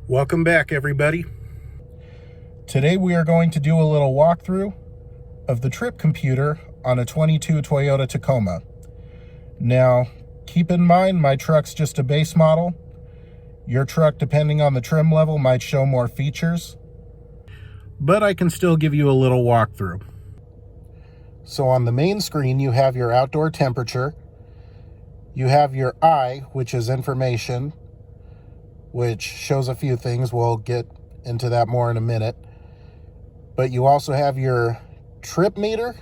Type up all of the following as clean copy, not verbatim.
Welcome back, everybody. Today we are going to do a little walkthrough of the trip computer on a 22 Toyota Tacoma. Now, keep in mind my truck's just a base model. Your truck, depending on the trim level, might show more features, but I can still give you a little walkthrough. So on the main screen, you have your outdoor temperature. You have your I, which is information, which shows a few things. We'll get into that more in a minute. But you also have your trip meter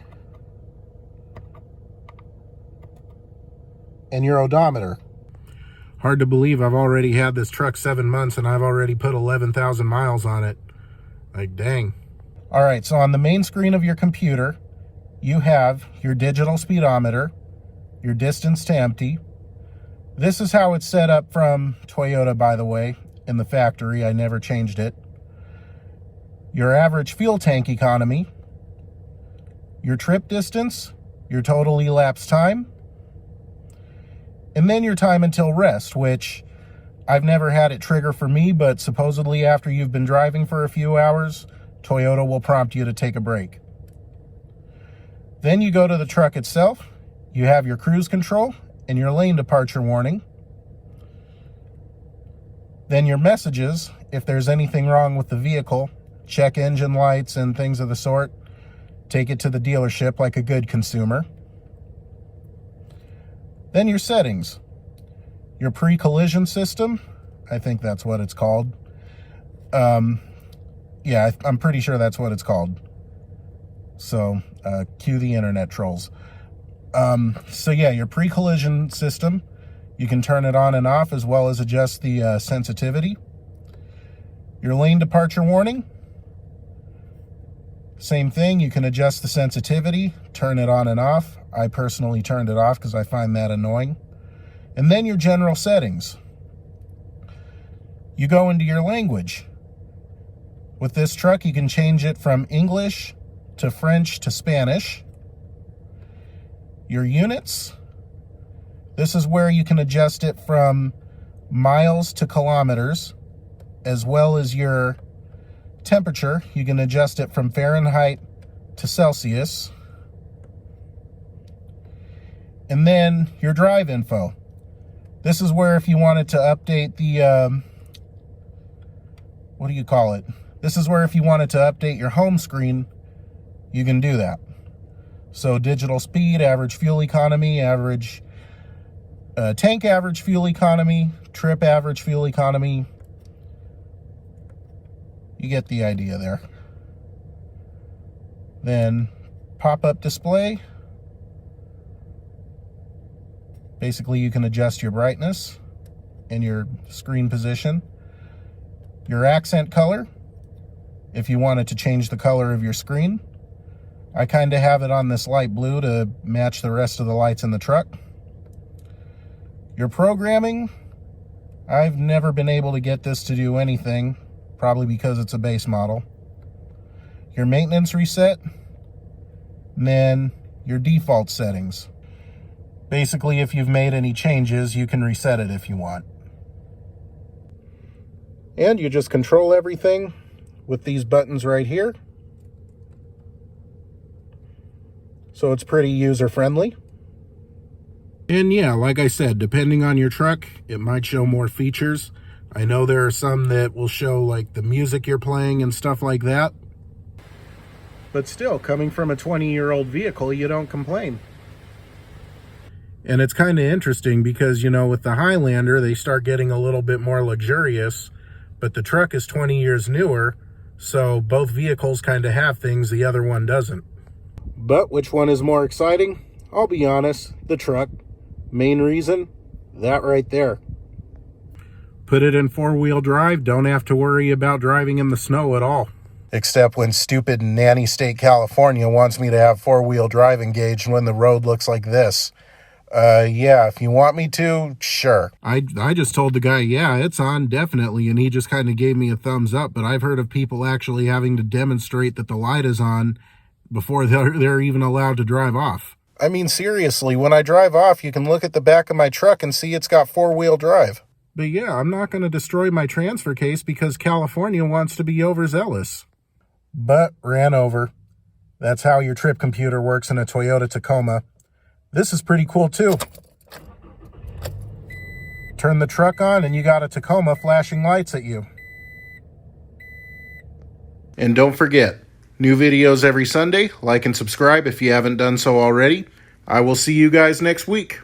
and your odometer. Hard to believe I've already had this truck 7 months and I've already put 11,000 miles on it. Like, dang. All right, so on the main screen of your computer, you have your digital speedometer, your distance to empty. This is how it's set up from Toyota, by the way, in the factory. I never changed it. Your average fuel tank economy, your trip distance, your total elapsed time, and then your time until rest, which I've never had it trigger for me, but supposedly after you've been driving for a few hours, Toyota will prompt you to take a break. Then you go to the truck itself. You have your cruise control and your lane departure warning. Then your messages, if there's anything wrong with the vehicle, check engine lights and things of the sort, take it to the dealership like a good consumer. Then your settings, your pre-collision system, I think that's what it's called. Yeah, I'm pretty sure that's what it's called. So, cue the internet trolls. So yeah, your pre-collision system, you can turn it on and off as well as adjust the sensitivity. Your lane departure warning, same thing, you can adjust the sensitivity, turn it on and off. I personally turned it off because I find that annoying. And then your general settings. You go into your language. With this truck, you can change it from English to French to Spanish. Your units, this is where you can adjust it from miles to kilometers, as well as your temperature. You can adjust it from Fahrenheit to Celsius. And then your drive info. This is where if you wanted to update the, what do you call it? This is where if you wanted to update your home screen, you can do that. So digital speed, average fuel economy, average tank average fuel economy, trip average fuel economy. You get the idea there. Then pop-up display. Basically, you can adjust your brightness and your screen position. Your accent color, if you wanted to change the color of your screen. I kind of have it on this light blue to match the rest of the lights in the truck. Your programming, I've never been able to get this to do anything, probably because it's a base model. Your maintenance reset, and then your default settings. Basically, if you've made any changes, you can reset it if you want. And you just control everything with these buttons right here. So it's pretty user-friendly. And yeah, like I said, depending on your truck, it might show more features. I know there are some that will show like the music you're playing and stuff like that. But still, coming from a 20-year-old vehicle, you don't complain. And it's kind of interesting because, you know, with the Highlander, they start getting a little bit more luxurious, but the truck is 20 years newer, so both vehicles kind of have things the other one doesn't. But which one is more exciting? I'll be honest, the truck. Main reason, that right there. Put it in four-wheel drive, don't have to worry about driving in the snow at all. Except when stupid nanny state California wants me to have four-wheel drive engaged when the road looks like this. Yeah, if you want me to, sure. I just told the guy, yeah, it's on, definitely, and he just kind of gave me a thumbs up, but I've heard of people actually having to demonstrate that the light is on before they're even allowed to drive off. I mean, seriously, when I drive off, you can look at the back of my truck and see it's got four-wheel drive. But yeah, I'm not going to destroy my transfer case because California wants to be overzealous. But ran over. That's how your trip computer works in a Toyota Tacoma. This is pretty cool too. Turn the truck on and you got a Tacoma flashing lights at you. And don't forget, new videos every Sunday. Like and subscribe if you haven't done so already. I will see you guys next week.